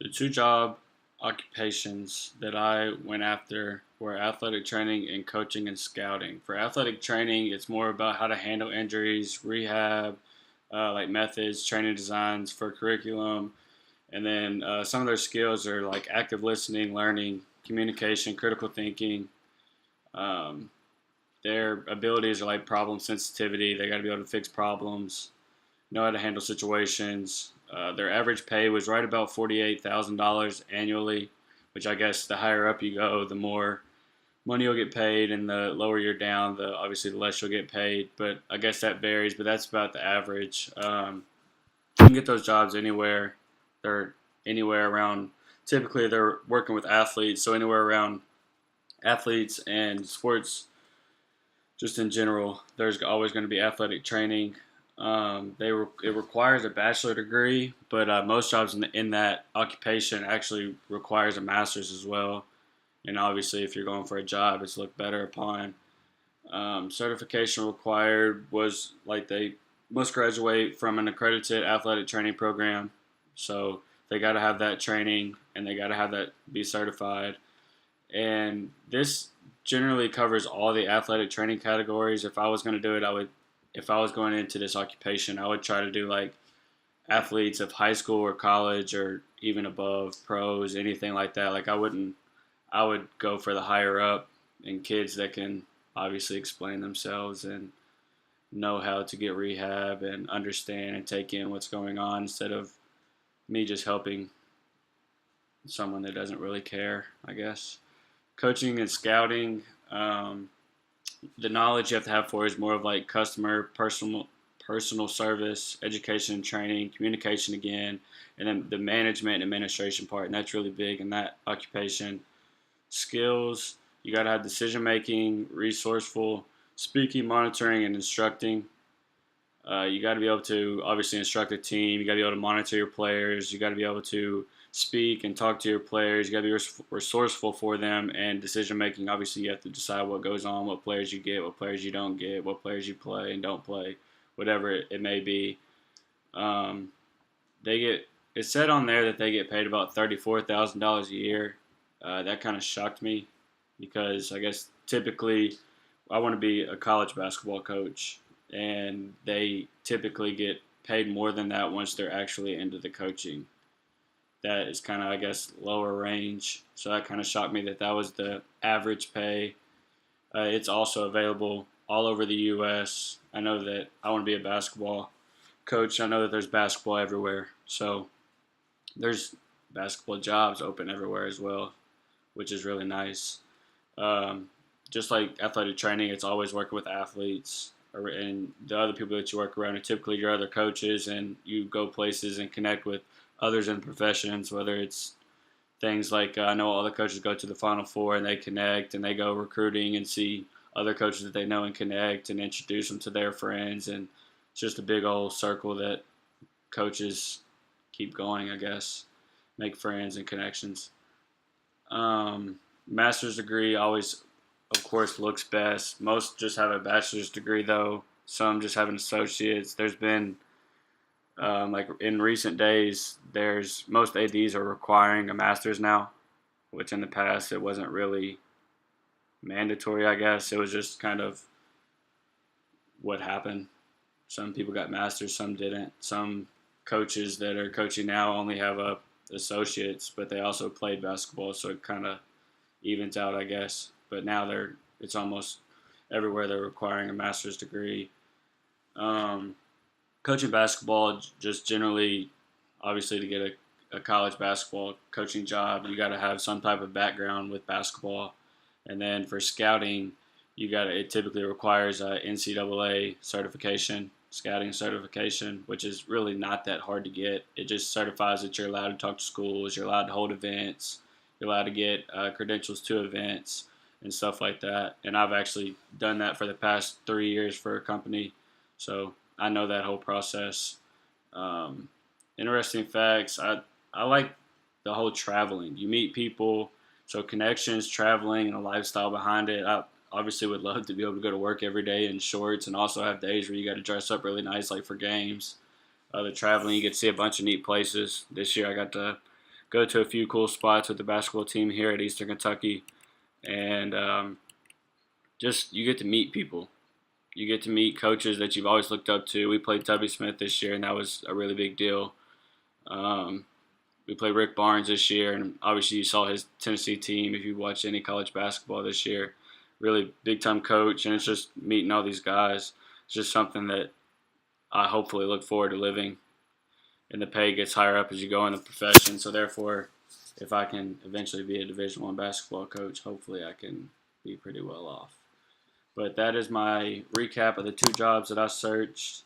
The two job occupations that I went after were athletic training and coaching and scouting. For athletic training, it's more about how to handle injuries, rehab, like methods, training designs for curriculum, and then some of their skills are like active listening, learning, communication, critical thinking. Um, their abilities are like problem sensitivity. They got to be able to fix problems, know how to handle situations. Their average pay was right about $48,000 annually, which I guess the higher up you go, the more money you'll get paid, and the lower you're down, the obviously the less you'll get paid. But I guess that varies, but that's about the average. You can get those jobs anywhere. They're anywhere around. Typically, they're working with athletes, so anywhere around athletes and sports just in general, there's always going to be athletic training. It requires a bachelor degree, but most jobs in that occupation actually requires a master's as well. And obviously, if you're going for a job, it's looked better upon. Certification required was like they must graduate from an accredited athletic training program, so they got to have that training and they got to have that be certified. And this generally covers all the athletic training categories. If I was going to do it, if I was going into this occupation, I would try to do like athletes of high school or college or even above pros, anything like that. I would go for the higher up and kids that can obviously explain themselves and know how to get rehab and understand and take in what's going on instead of me just helping someone that doesn't really care, I guess. Coaching and scouting, the knowledge you have to have for is more of like personal service, education and training, communication again, and then the management and administration part, and that's really big in that occupation. Skills, you got to have decision making, resourceful, speaking, monitoring, and instructing. You got to be able to obviously instruct a team. You got to be able to monitor your players. You got to be able to speak and talk to your players. You got to be resourceful for them, and decision making. Obviously, you have to decide what goes on, what players you get, what players you don't get, what players you play and don't play, whatever it may be. Um, they get It said on there that they get paid about $34,000 a year. That kind of shocked me because I guess typically I want to be a college basketball coach, and they typically get paid more than that once they're actually into the coaching. That is kind of, I guess, lower range. So that kind of shocked me that that was the average pay. It's also available all over the U.S. I know that I want to be a basketball coach. I know that there's basketball everywhere. So there's basketball jobs open everywhere as well, which is really nice. Um, just like athletic training, it's always working with athletes and the other people that you work around are typically your other coaches, and you go places and connect with others in professions, whether it's things like I know all the coaches go to the Final Four and they connect and they go recruiting and see other coaches that they know and connect and introduce them to their friends. And it's just a big old circle that coaches keep going, I guess, make friends and connections. Master's degree always, of course, looks best. Most just have a bachelor's degree, though. Some just have an associate's. There's been like in recent days, there's most ADs are requiring a master's now, which in the past it wasn't really mandatory. I guess it was just kind of what happened. Some people got masters, some didn't. Some coaches that are coaching now only have a associates, but they also played basketball, so it kind of evens out, I guess. But now it's almost everywhere they're requiring a master's degree. Um, Coaching basketball, just generally, obviously, to get a college basketball coaching job, you got to have some type of background with basketball. And then for scouting, it typically requires a NCAA certification, scouting certification, which is really not that hard to get. It just certifies that you're allowed to talk to schools, you're allowed to hold events, you're allowed to get credentials to events and stuff like that. And I've actually done that for the past 3 years for a company, so I know that whole process. Um, Interesting facts. I like the whole traveling. You meet people, so connections, traveling, and a lifestyle behind it. I obviously would love to be able to go to work every day in shorts, and also have days where you got to dress up really nice, like for games. The traveling, you get to see a bunch of neat places. This year, I got to go to a few cool spots with the basketball team here at Eastern Kentucky, and just you get to meet people. You get to meet coaches that you've always looked up to. We played Tubby Smith this year, and that was a really big deal. Um, we played Rick Barnes this year, and obviously you saw his Tennessee team if you watched any college basketball this year. Really big time coach, and it's just meeting all these guys. It's just something that I hopefully look forward to living. And the pay gets higher up as you go in the profession. So therefore, if I can eventually be a Division I basketball coach, hopefully I can be pretty well off. But that is my recap of the 2 jobs that I searched.